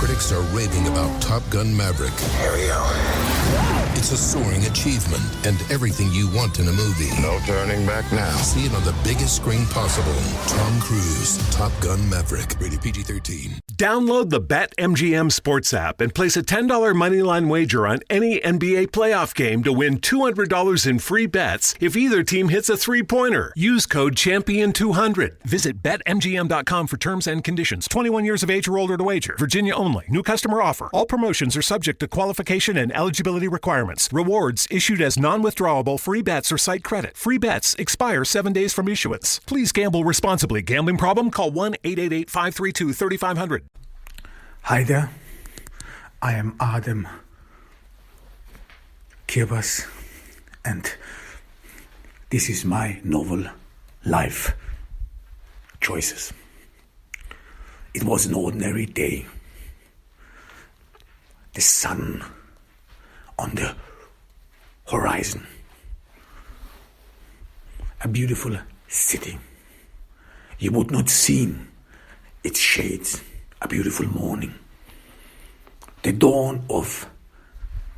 Critics are raving about Top Gun Maverick. Here we go. It's a soaring achievement and everything you want in a movie. No turning back now. See it on the biggest screen possible. Tom Cruise, Top Gun Maverick. Rated PG-13. Download the BetMGM Sports app and place a $10 moneyline wager on any NBA playoff game to win $200 in free bets if either team hits a three-pointer. Use code CHAMPION200. Visit BetMGM.com for terms and conditions. 21 years of age or older to wager. Virginia only. New customer offer. All promotions are subject to qualification and eligibility requirements. Rewards issued as non-withdrawable free bets or site credit. Free bets expire 7 days from issuance. Please gamble responsibly. Gambling problem? Call 1-888-532-3500. Hi there, I am Adam Kirbas, and this is my novel, Life Choices. It was an ordinary day. The sun on the horizon. A beautiful city. You would not see its shades. A beautiful morning. The dawn of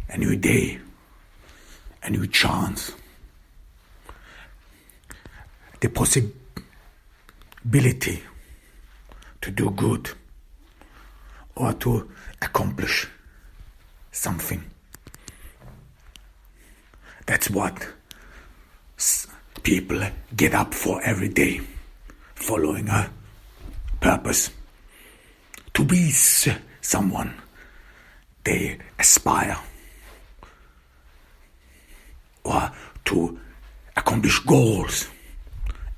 a new day. A new chance. The possibility to do good or to accomplish something. That's what people get up for every day, following a purpose. To be someone they aspire, or to accomplish goals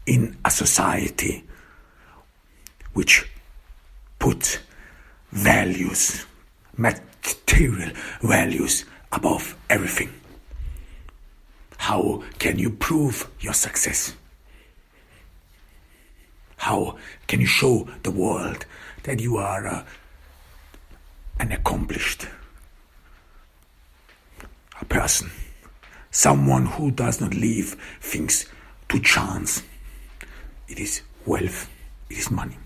in a society which puts values, material values above everything. How can you prove your success? How can you show the world that you are an accomplished person? Someone who does not leave things to chance. It is wealth, it is money.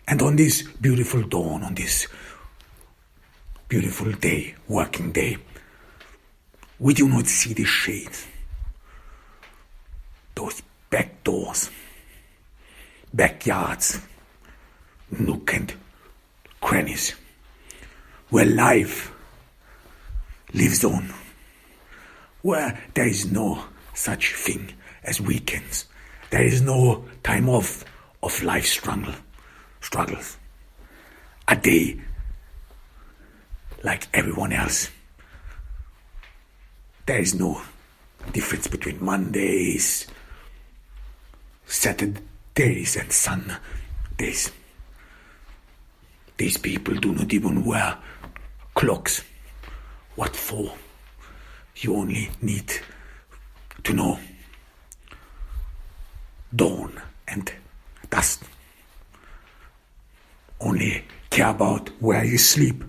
And on this beautiful dawn, on this beautiful day, working day, we do not see the shades. Those back doors, backyards, nook and crannies, where life lives on, where there is no such thing as weekends. There is no time off of life struggles. A day like everyone else. There is no difference between Mondays, Saturdays and Sundays. These people do not even wear clocks. What for? You only need to know dawn and dusk. Only care about where you sleep.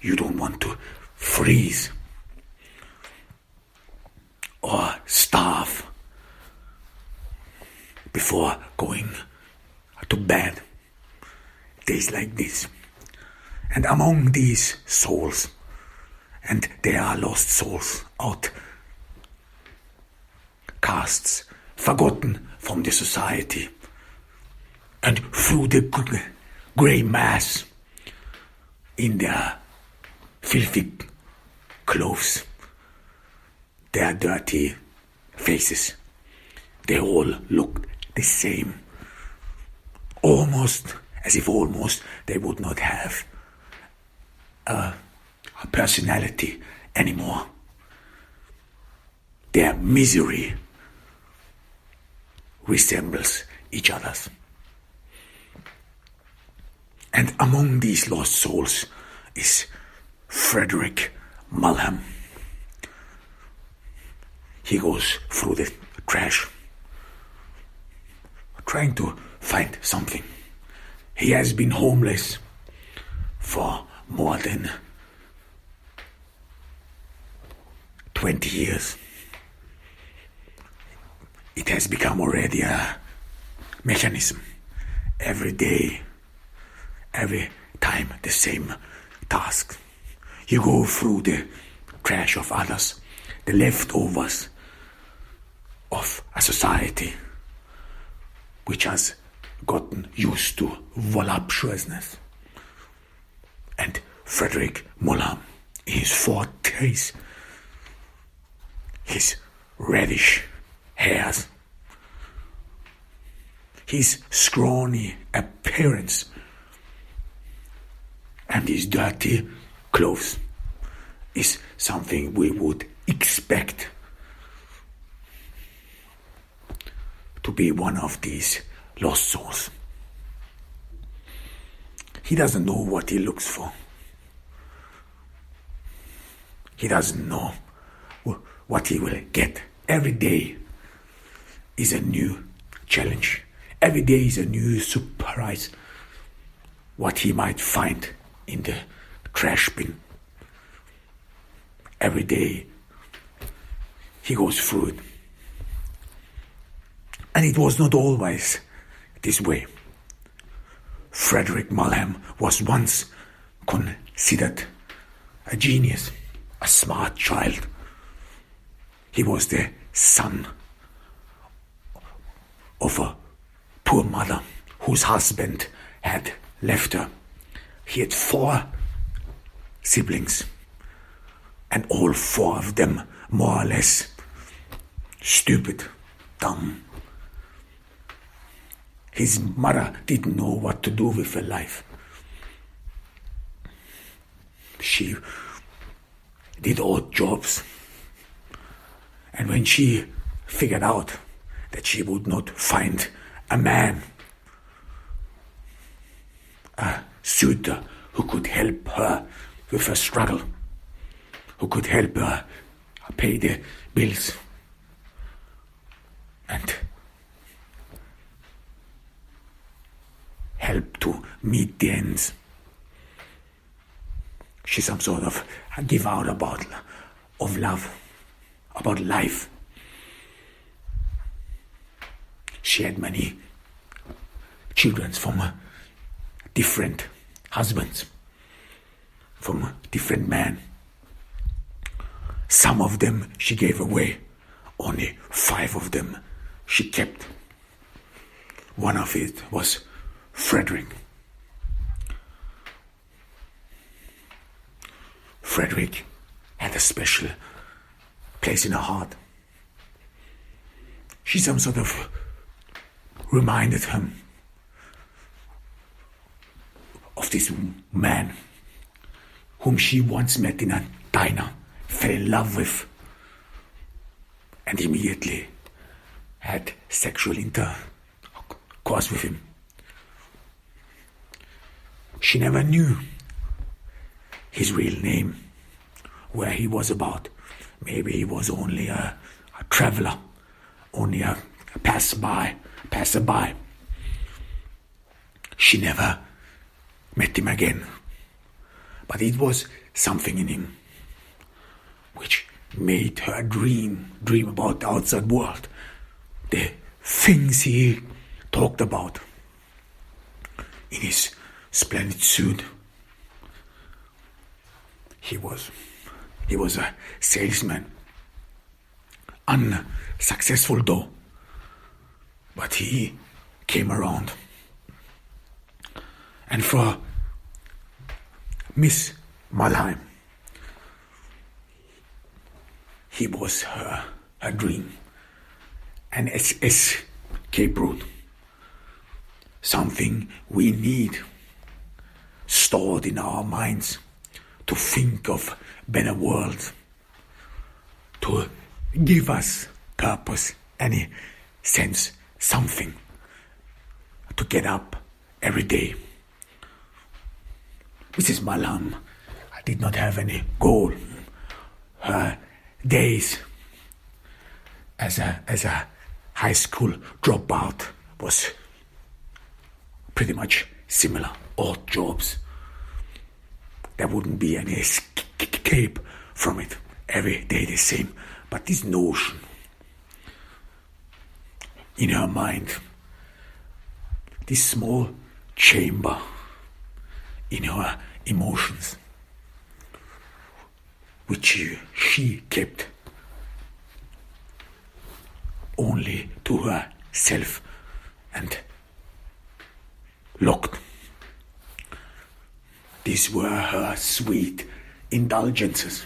You don't want to freeze or starve before going to bed. Days like this. And among these souls, and there are lost souls, outcasts, forgotten from the society, and through the grey mass in their filthy clothes, their dirty faces, they all look the same. Almost as if they would not have a personality anymore. Their misery resembles each other's. And among these lost souls is Frederick Mulham. He goes through the trash, trying to find something. He has been homeless for more than 20 years. It has become already a mechanism, every day, every time the same task. You go through the trash of others, the leftovers of a society which has gotten used to voluptuousness. And Frederick Mulham, in his 40s, his reddish hairs, his scrawny appearance, and his dirty clothes is something we would expect to be one of these lost souls. He doesn't know what he looks for. He doesn't know what he will get. Every day is a new challenge. Every day is a new surprise. What he might find in the trash bin. Every day he goes through it. And it was not always this way. Frederick Mulham was once considered a genius, a smart child. He was the son of a poor mother whose husband had left her. He had 4 siblings, and all 4 of them more or less stupid, dumb. His mother didn't know what to do with her life. She did odd jobs. And when she figured out that she would not find a man, a suitor who could help her with her struggle, who could help her pay the bills, and help to meet the ends, she some sort of give out about of love, about life. She had many children from different husbands, from different men. Some of them she gave away. Only 5 of them she kept. One of it was Frederick. Frederick had a special place in her heart. She some sort of reminded him of this man whom she once met in a diner, fell in love with, and immediately had sexual intercourse with him. She never knew his real name, where he was about. Maybe he was only a traveler, only a passerby. She never met him again. But it was something in him which made her dream about the outside world, the things he talked about in his splendid suit. He was a salesman, unsuccessful though, but he came around. And for Miss Mulham, he was her dream, an escape route, something we need stored in our minds to think of better world, to give us purpose, any sense, something to get up every day. Mrs. Mulham did not have any goal. Her days as a high school dropout was pretty much similar, odd jobs. There wouldn't be any escape from it. Every day the same. But this notion in her mind this small chamber in her emotions, which she kept only to herself and locked. These were her sweet indulgences.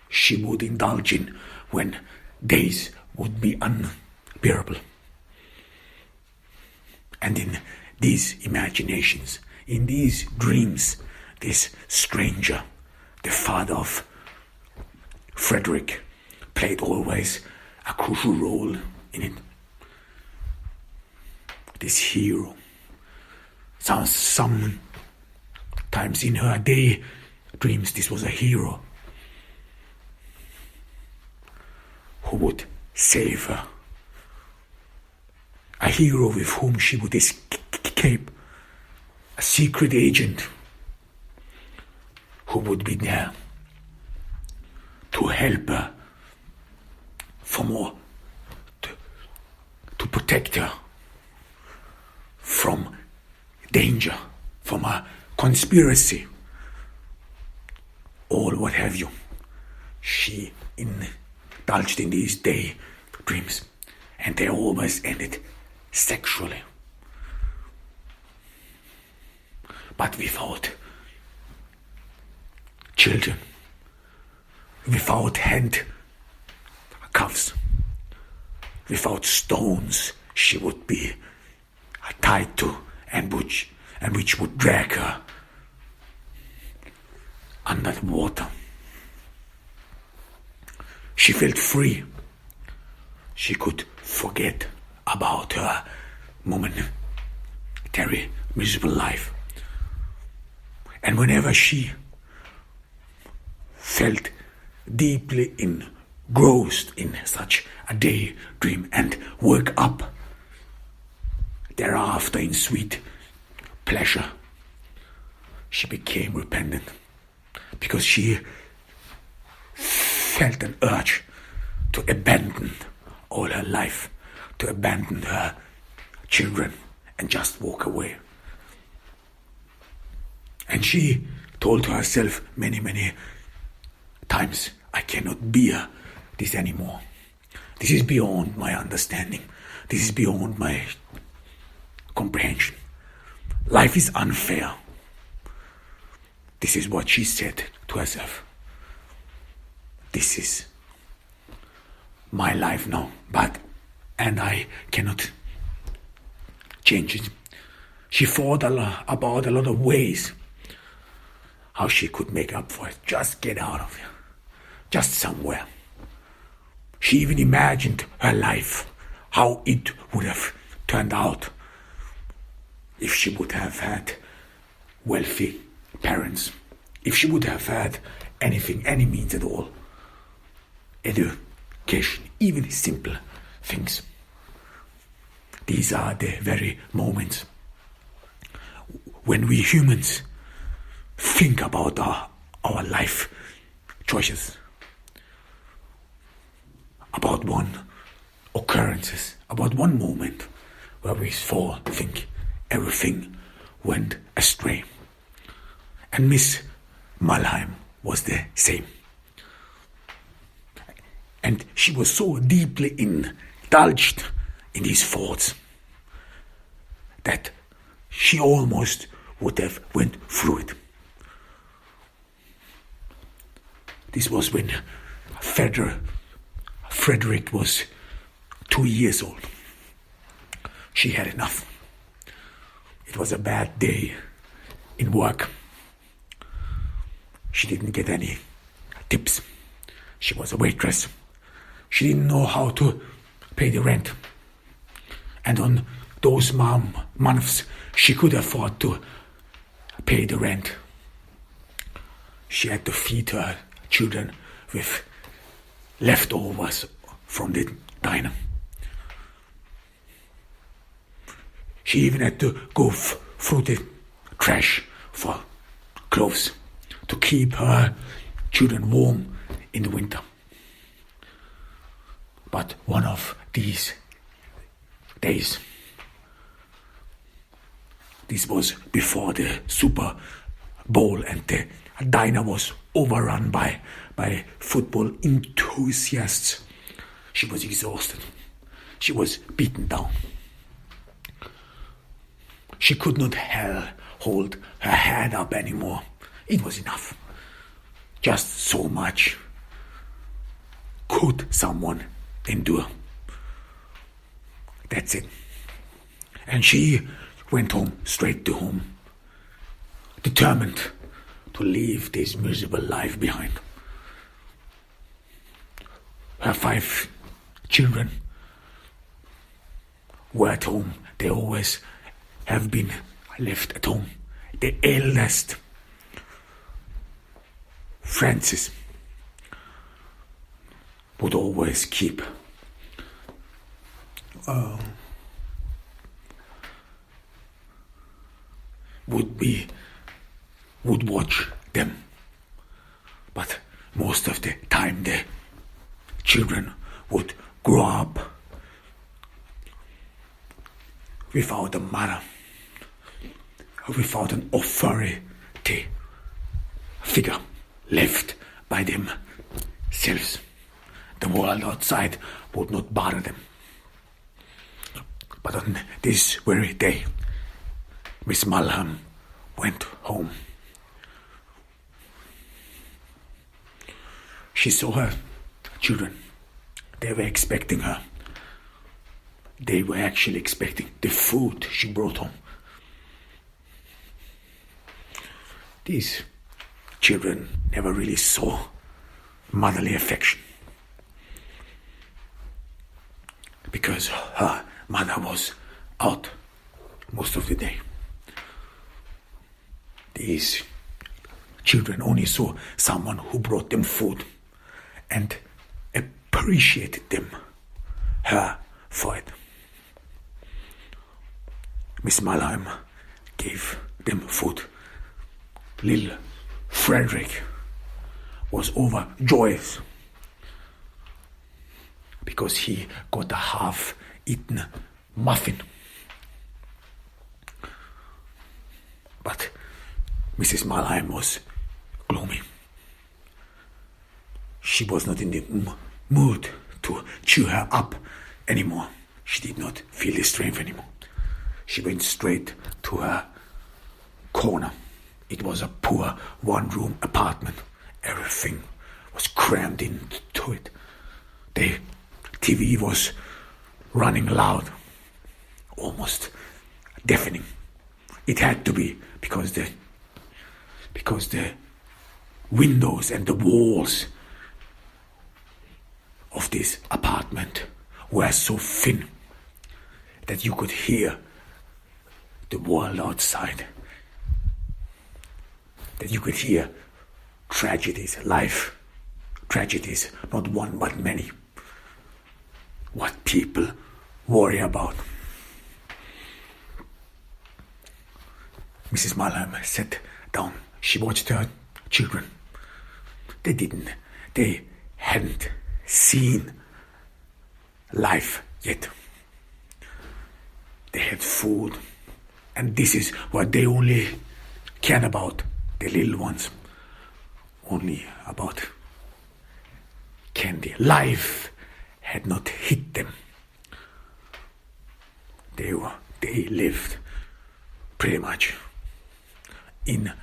She would indulge in when days would be unbearable. And in these imaginations, in these dreams, this stranger, the father of Frederick, played always a crucial role in it. This hero. Sometimes in her daydreams, this was a hero who would save her. A hero with whom she would escape. A secret agent who would be there to help her to protect her from danger, from a conspiracy, or what have you. She indulged in these daydreams, and they always ended sexually, but without children, without handcuffs, without stones she would be tied to, and which would drag her under the water. She felt free. She could forget about her momentary miserable life. And whenever she felt deeply engrossed in such a daydream and woke up thereafter in sweet pleasure, she became repentant, because she felt an urge to abandon all her life, to abandon her children and just walk away. And she told herself many times, I cannot bear this anymore. This is beyond my understanding. This is beyond my comprehension. Life is unfair. This is what she said to herself. This is my life now, and I cannot change it. She thought about a lot of ways how she could make up for it. Just get out of here. Just somewhere. She even imagined her life, how it would have turned out if she would have had wealthy parents, if she would have had anything, any means at all. Education, even simple things. These are the very moments when we humans think about our life choices, about one occurrences, about one moment where we think everything went astray. And Miss Malheim was the same. And she was so deeply indulged in these thoughts that she almost would have went through it. This was when Frederick was 2 years old. She had enough. It was a bad day in work. She didn't get any tips. She was a waitress. She didn't know how to pay the rent. And on those months, she could afford to pay the rent. She had to feed her children with leftovers from the diner. She even had to go through the trash for clothes to keep her children warm in the winter. But one of these days. This was before the Super Bowl and the diner was overrun by football enthusiasts. She was exhausted. She was beaten down. She could not hold her head up anymore. It was enough. Just so much could someone endure. That's it. And she went home, straight to home, determined to leave this miserable life behind. Her 5 children were at home. They always have been left at home. The eldest, Francis, would always keep would watch them. But most of the time the children would grow up without a mother, without an authority figure left by themselves. The world outside would not bother them. But on this very day, Miss Malham went home. She saw her children. They were expecting her. They were actually expecting the food she brought home. These children never really saw motherly affection because her mother was out most of the day. These children only saw someone who brought them food and appreciated her for it. Miss Malheim gave them food. Little Frederick was overjoyed because he got a half-eaten muffin. But Mrs. Malheim was gloomy. She was not in the mood to cheer her up anymore. She did not feel the strength anymore. She went straight to her corner. It was a poor one-room apartment. Everything was crammed into it. The TV was running loud, almost deafening. It had to be because the windows and the walls of this apartment were so thin that you could hear the world outside, that you could hear tragedies, life tragedies, not one but many, what people worry about. Mrs. Malheim sat down. She watched her children. They hadn't seen life yet. They had food, and this is what they only cared about, the little ones. Only about candy. Life had not hit them. They lived pretty much in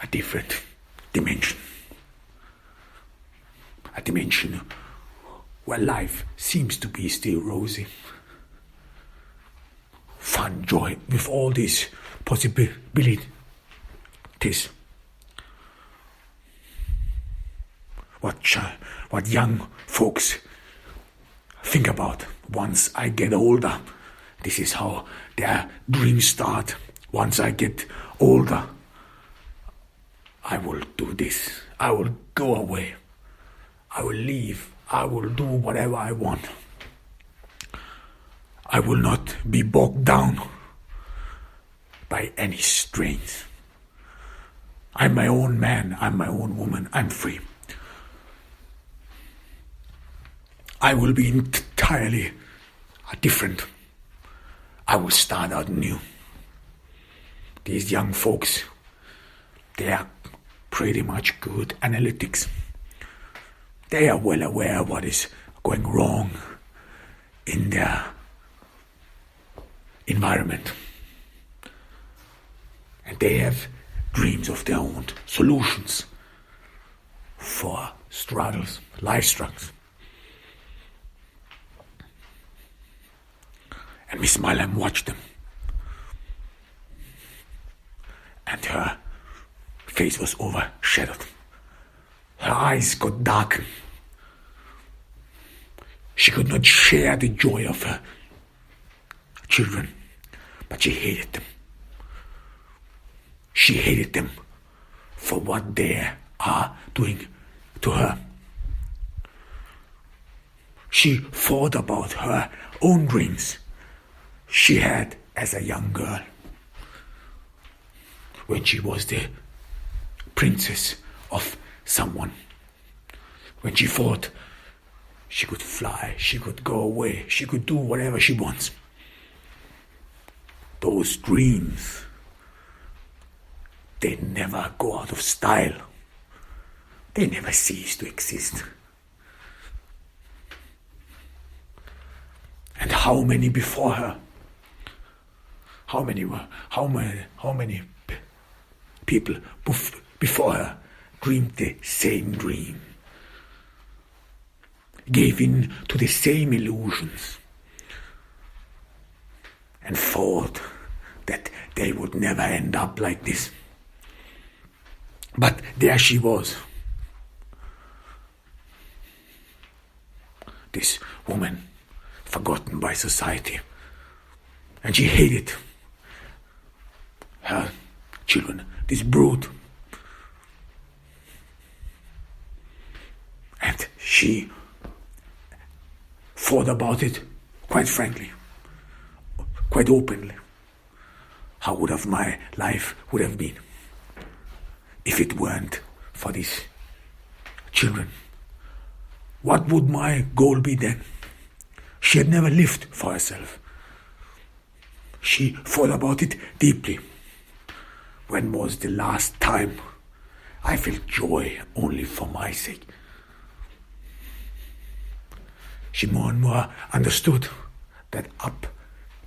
a different dimension. A dimension where life seems to be still rosy. Fun, joy, with all these possibilities. What young folks think about once I get older. This is how their dreams start. Once I get older, I will do this. I will go away. I will leave. I will do whatever I want. I will not be bogged down by any strains. I'm my own man. I'm my own woman. I'm free. I will be entirely are different. I will start out new. These young folks, they are pretty much good analytics. They are well aware of what is going wrong in their environment. And they have dreams of their own, solutions for struggles, life struggles. And Miss Malam watched them. And her face was overshadowed. Her eyes got darkened. She could not share the joy of her children, but she hated them. She hated them for what they are doing to her. She thought about her own dreams she had as a young girl, when she was the princess of someone, when she thought she could fly, she could go away, she could do whatever she wants. Those dreams, they never go out of style. They never cease to exist. And how many before her? How many people before her dreamed the same dream, gave in to the same illusions, and thought that they would never end up like this? But there she was, this woman, forgotten by society, and she hated her children, this brood. And she thought about it quite frankly, quite openly. How would have my life would have been if it weren't for these children? What would my goal be then? She had never lived for herself. She thought about it deeply. When was the last time I felt joy only for my sake? She more and more understood that up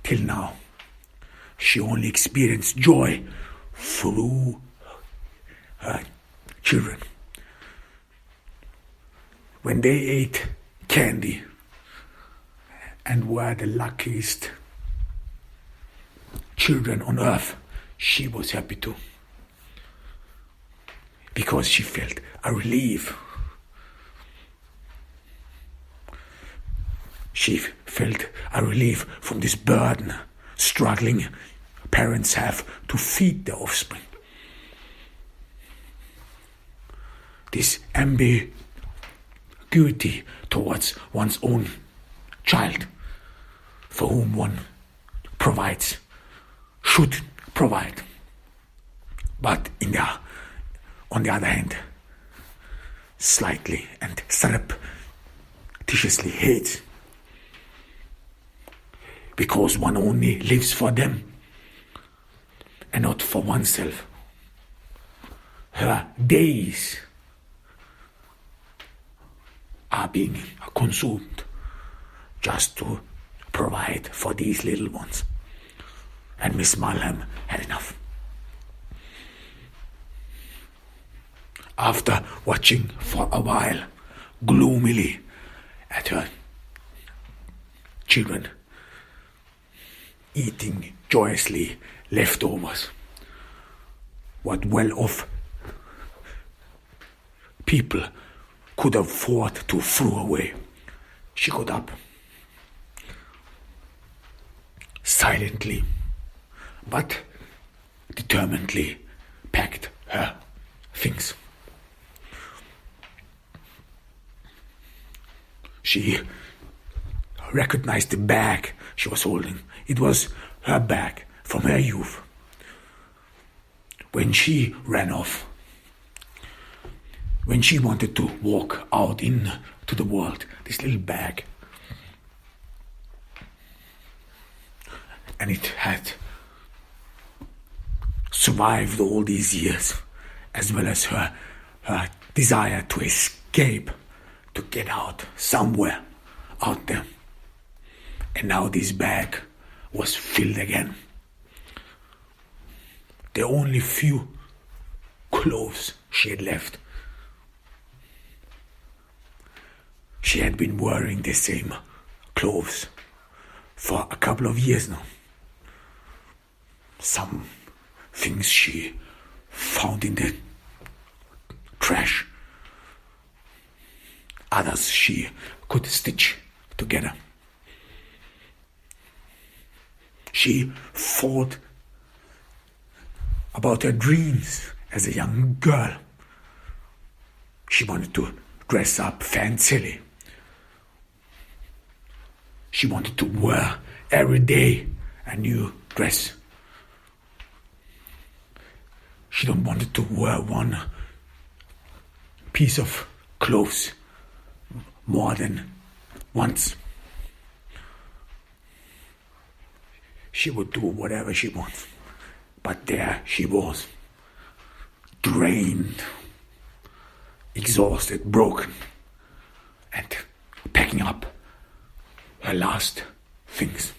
till now, she only experienced joy through her children. When they ate candy and were the luckiest children on earth, she was happy too, because she felt a relief. She felt a relief from this burden struggling parents have to feed their offspring. This ambiguity towards one's own child, for whom one provides, should provide, but on the other hand, slightly and surreptitiously hates, because one only lives for them and not for oneself. Her days are being consumed just to provide for these little ones. And Miss Malham had enough. After watching for a while gloomily at her children eating joyously leftovers, what well-off people could afford to throw away, she got up, silently but determinedly packed her things. She recognized the bag she was holding. It was her bag from her youth. When she ran off, when she wanted to walk out into the world, this little bag and it had survived all these years, as well as her desire to escape, to get out somewhere out there. And now this bag was filled again. The only few clothes she had left. She had been wearing the same clothes for a couple of years now. Some things she found in the trash. Others she could stitch together. She thought about her dreams as a young girl. She wanted to dress up fancily. She wanted to wear every day a new dress. She don't wanted to wear one piece of clothes more than once. She would do whatever she wants. But there she was, drained, exhausted, broken, and packing up her last things.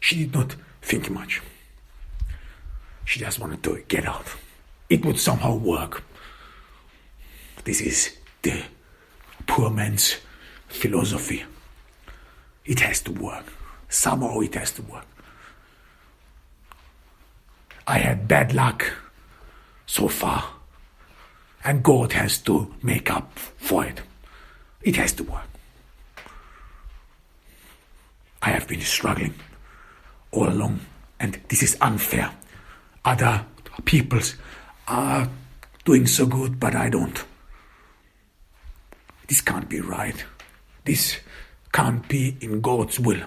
She did not think much. She just wanted to get out. It would somehow work. This is the poor man's philosophy. It has to work. Somehow it has to work. I had bad luck so far, and God has to make up for it. It has to work. I have been struggling all along, and this is unfair. Other peoples are doing so good, but I don't. This can't be right. This can't be in God's will.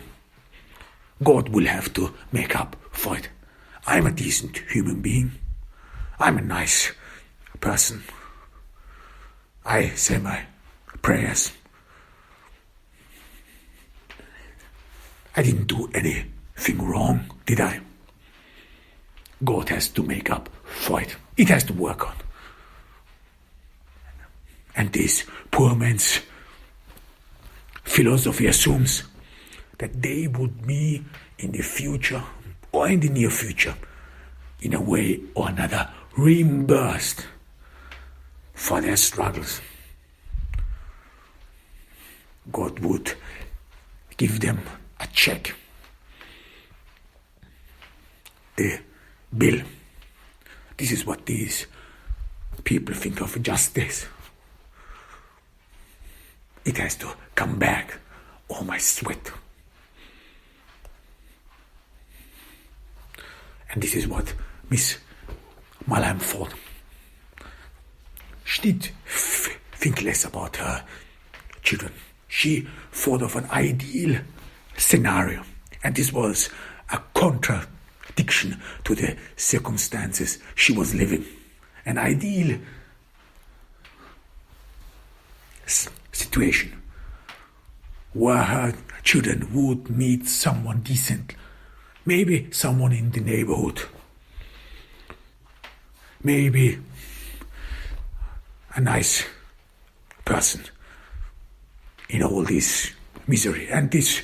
God will have to make up for it. I'm a decent human being. I'm a nice person. I say my prayers. I didn't do anything wrong, did I? God has to make up for it. It has to work on. And this poor man's philosophy assumes that they would be in the future or in the near future, in a way or another, reimbursed for their struggles. God would give them a check, the bill. This is what these people think of justice. It has to come back, all my sweat. And this is what Miss Malheim thought. She did think less about her children. She thought of an ideal scenario, and this was a contradiction to the circumstances she was living. An ideal situation where her children would meet someone decent, maybe someone in the neighborhood, maybe a nice person in all this misery, and this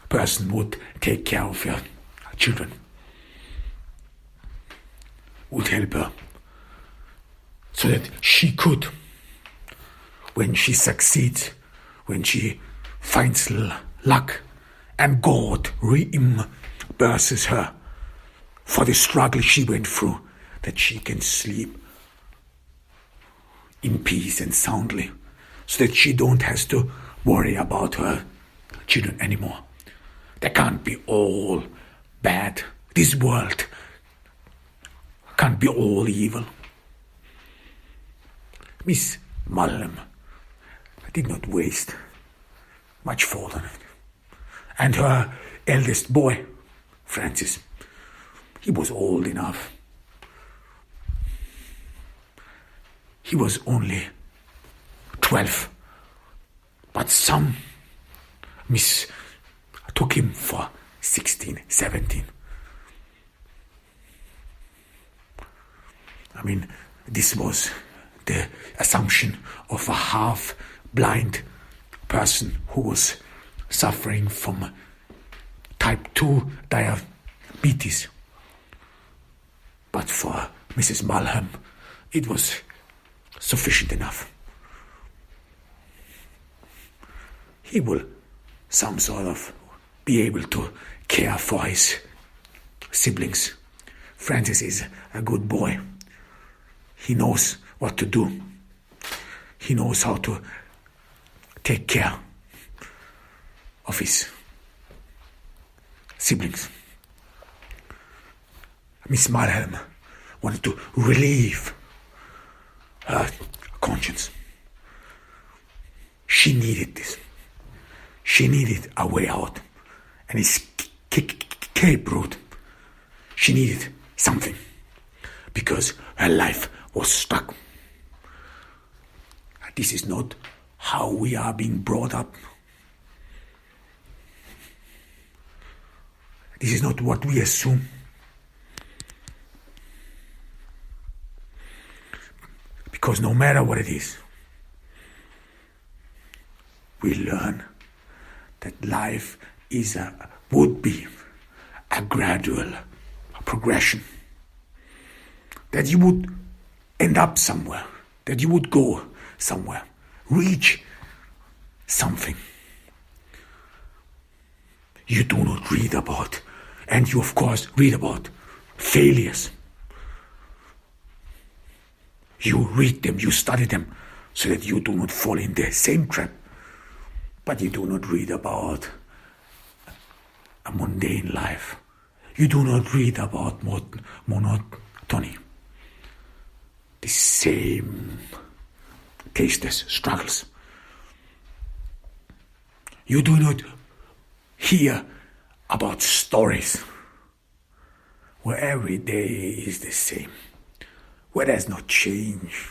person would take care of her children, would help her so that she could, when she succeeds, when she finds luck and God reimburses her for the struggle she went through, that she can sleep in peace and soundly, so that she don't have to worry about her children anymore. They can't be all bad. This world can't be all evil. Miss Malheim did not waste much thought on it. And her eldest boy, Francis, he was old enough. He was only 12. But some Miss took him for 16, 17. I mean, this was the assumption of a half-blind person who was suffering from type 2 diabetes. But for Mrs. Malham, it was sufficient enough. He will some sort of be able to care for his siblings. Francis is a good boy. He knows what to do. He knows how to take care of his siblings. Miss Malhelm wanted to relieve her conscience. She needed this. She needed a way out. And escape route. She needed something. Because her life was stuck. This is not how we are being brought up. This is not what we assume. Because no matter what it is, we learn that life would be a gradual progression. That you would end up somewhere, that you would go somewhere, reach something you do not read about. And you, of course, read about failures. You read them, you study them, so that you do not fall in the same trap. But you do not read about a mundane life. You do not read about monotony. The same tasteless struggles. You do not hear about stories where every day is the same, where there's no change,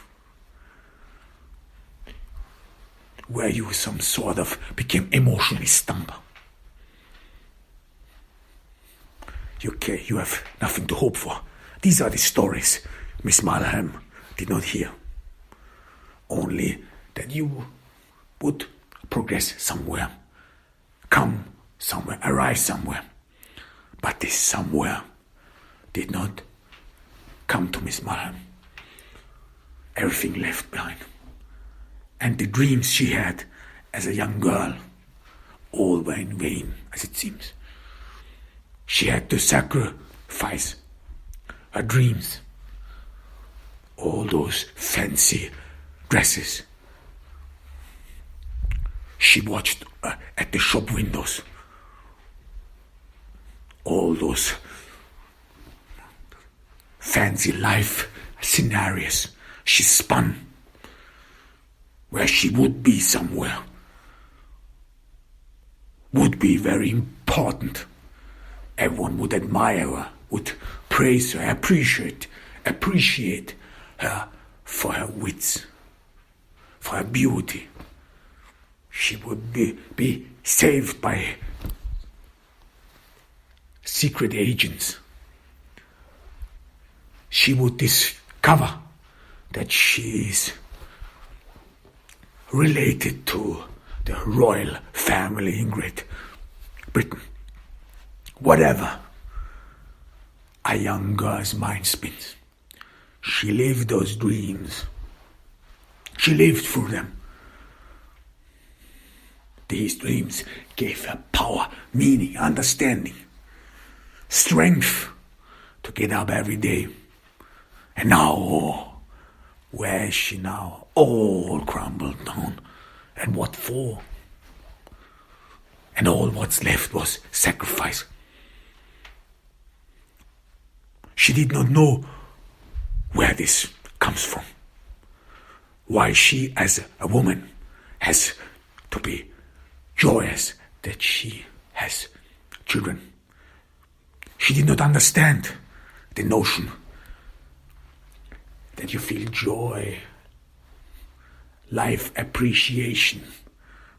where you some sort of became emotionally stumbled. You have nothing to hope for. These are the stories Miss Malham did not hear. Only that you would progress somewhere, come somewhere, arrive somewhere. But this somewhere did not come to Miss Malham. Everything left behind. And the dreams she had as a young girl, all were in vain, as it seems. She had to sacrifice her dreams. All those fancy dresses. She watched at the shop windows. All those fancy life scenarios she spun, where she would be somewhere, would be very important. Everyone would admire her, would praise her, appreciate her for her wits, for her beauty. She would be saved by secret agents. She would discover that she is related to the royal family in Great Britain. Whatever a young girl's mind spins, she lived those dreams. She lived through them. These dreams gave her power, meaning, understanding, strength to get up every day. And now, where is she now? All crumbled down. And what for? And all what's left was sacrifice. She did not know where this comes from. Why she, as a woman, has to be joyous that she has children. She did not understand the notion that you feel joy, life appreciation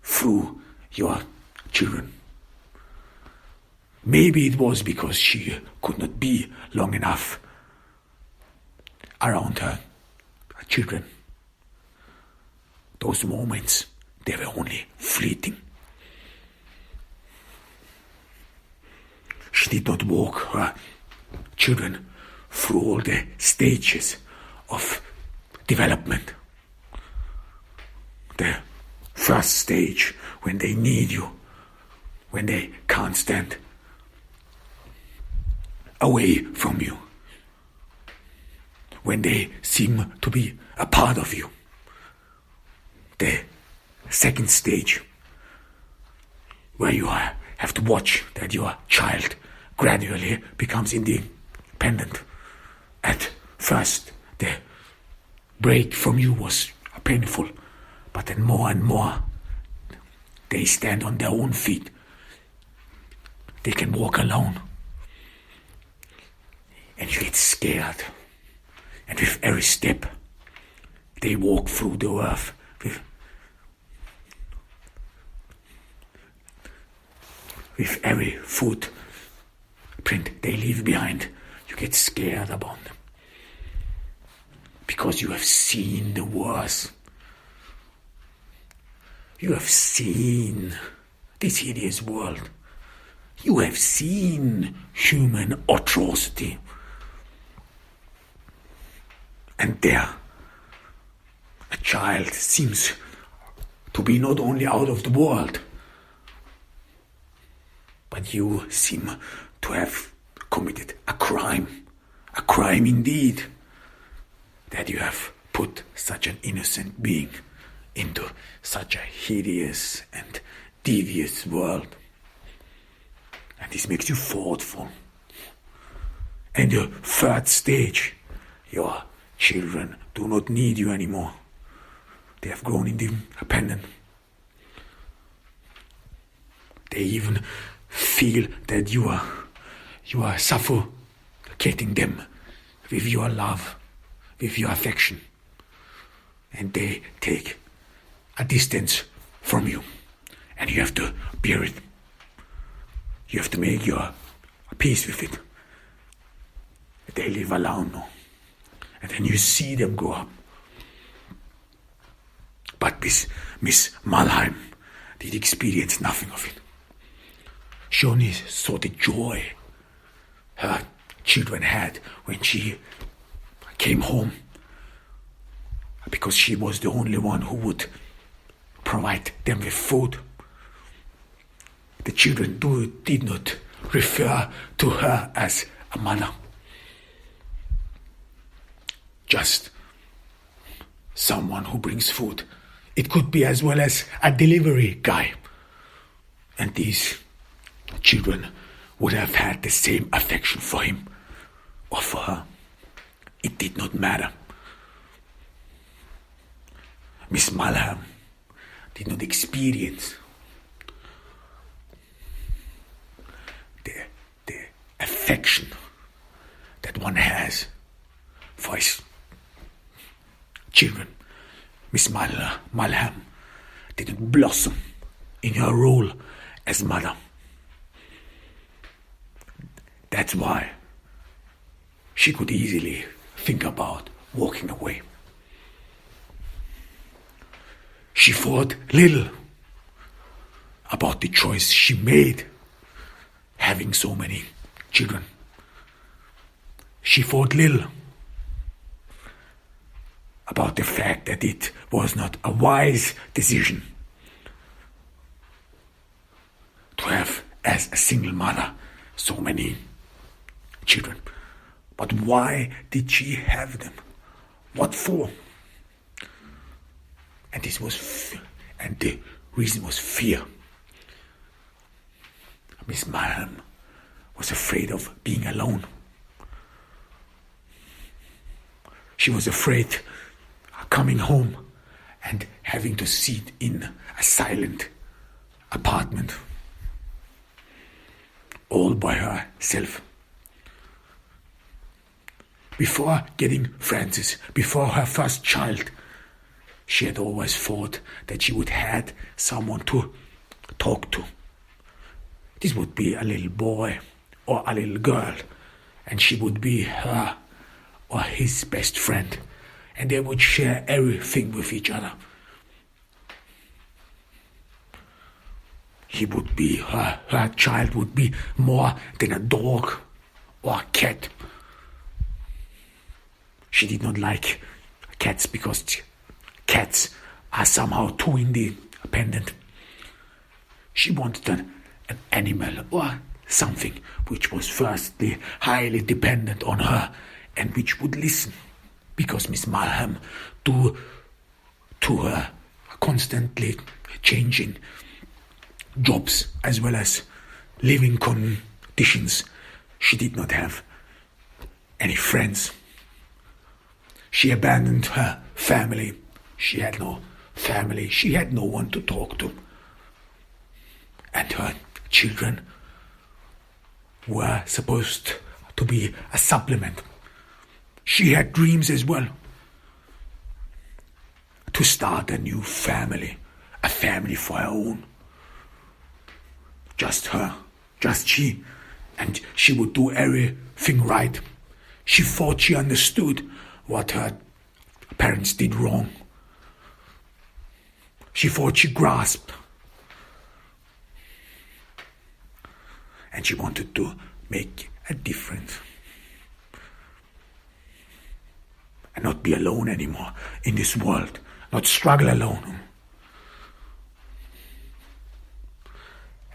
through your children. Maybe it was because she could not be long enough around her children. Those moments, they were only fleeting. She did not walk her children through all the stages of development. The first stage, when they need you, when they can't stand away from you, when they seem to be a part of you. The second stage, where you have to watch that your child gradually becomes independent. At first, the break from you was painful, but then more and more, they stand on their own feet. They can walk alone. And you get scared. And with every step, they walk through the earth with every footprint they leave behind, you get scared about them. Because you have seen the worst. You have seen this hideous world. You have seen human atrocity. And there, a child seems to be not only out of the world, but you seem to have committed a crime indeed, that you have put such an innocent being into such a hideous and devious world. And this makes you thoughtful. And your third stage, your children do not need you anymore. They have grown independent. They even feel that you are suffocating them with your love, with your affection. And they take a distance from you. And you have to bear it. You have to make your peace with it. They live alone now. And then you see them grow up. But Miss Malheim did experience nothing of it. She only saw the joy her children had when she came home, because she was the only one who would provide them with food. The children did not refer to her as a mother, just someone who brings food. It could be as well as a delivery guy. And these children would have had the same affection for him or for her. It did not matter. Miss Malham did not experience the affection that one has for his children. Miss Malham didn't blossom in her role as mother. That's why she could easily think about walking away. She thought little about the choice she made, having so many children. She thought little about the fact that it was not a wise decision to have, as a single mother, so many children. But why did she have them? What for? And and the reason was fear. Miss Malham was afraid of being alone. She was afraid of coming home and having to sit in a silent apartment all by herself. Before getting Francis, before her first child, she had always thought that she would have someone to talk to, This would be a little boy or a little girl, and she would be her or his best friend, and they would share everything with each other. He would be her child would be more than a dog or a cat. She did not like cats because cats are somehow too independent. She wanted an animal or something which was firstly highly dependent on her and which would listen, because Miss Malham, to her constantly changing jobs as well as living conditions, she did not have any friends. She abandoned her family. She had no family. She had no one to talk to. And her children were supposed to be a supplement. She had dreams as well. To start a new family. A family for her own. Just her. Just she. And she would do everything right. She thought she understood what her parents did wrong. She thought she grasped. And she wanted to make a difference. And not be alone anymore in this world. Not struggle alone.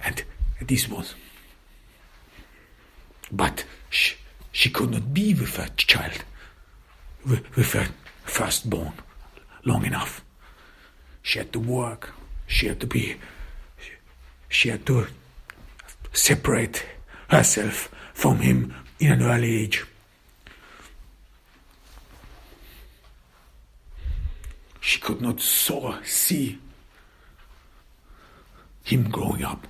And this was. But she could not be with her child, with her firstborn, long enough. She had to work. She had to separate herself from him in an early age. She could not see him growing up.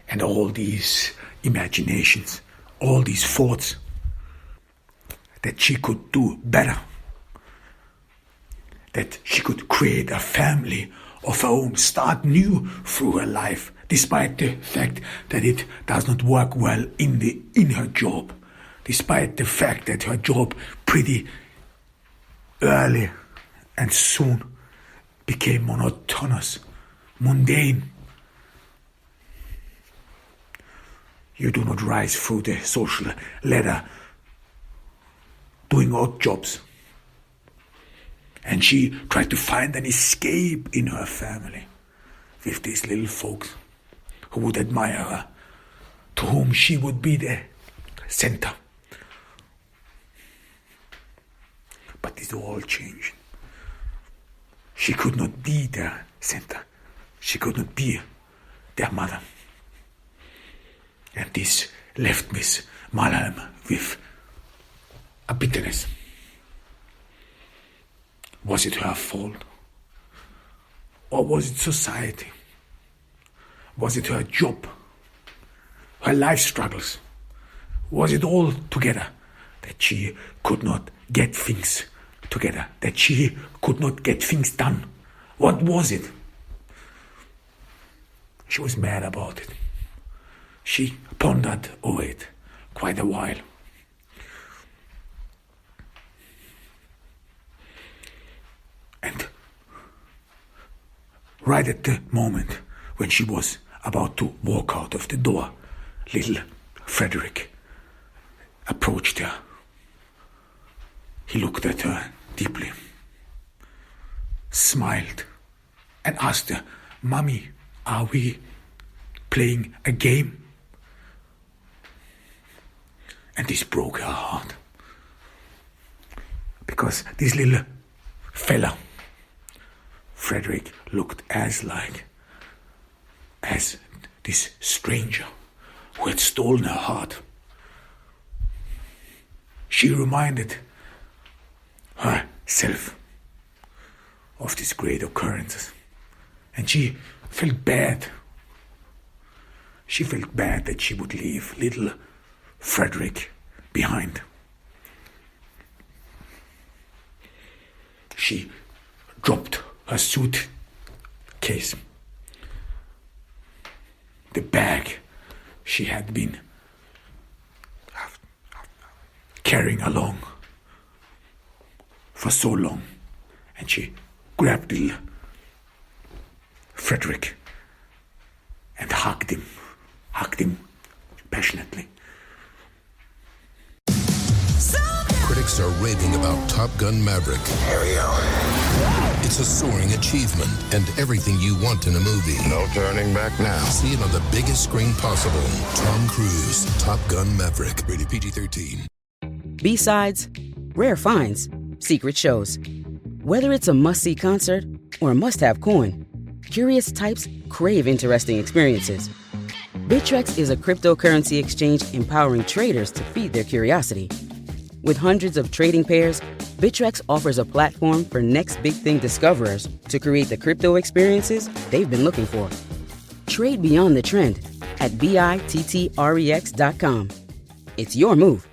And all these imaginations, all these thoughts that she could do better, that she could create a family of her own, start new through her life, despite the fact that it does not work well in her job, despite the fact that her job pretty early and soon became monotonous, mundane. You do not rise through the social ladder doing odd jobs. And she tried to find an escape in her family with these little folks who would admire her, to whom she would be the center. But this all changed. She could not be their center. She could not be their mother. And this left Miss Malham with a bitterness. Was it her fault? Or was it society? Was it her job? Her life struggles? Was it all together that she could not get things together? That she could not get things done? What was it? She was mad about it. She pondered over it quite a while. And right at the moment when she was about to walk out of the door, little Frederick approached her. He looked at her deeply, smiled, and asked her, "Mommy, are we playing a game?" And this broke her heart. Because this little fella, Frederick, looked as this stranger who had stolen her heart. She reminded herself of these great occurrences. And she felt bad. She felt bad that she would leave little Frederick behind. She dropped her suitcase the bag she had been carrying along for so long. And she grabbed little Frederick and hugged him passionately. Critics are raving about Top Gun Maverick. Here we go. It's a soaring achievement and everything you want in a movie. No turning back now. See it on the biggest screen possible. Tom Cruise, Top Gun Maverick. Rated PG-13. B-sides, rare finds, secret shows. Whether it's a must-see concert or a must-have coin, curious types crave interesting experiences. Bittrex is a cryptocurrency exchange empowering traders to feed their curiosity. With hundreds of trading pairs, Bittrex offers a platform for next big thing discoverers to create the crypto experiences they've been looking for. Trade beyond the trend at BITTREX.com. It's your move.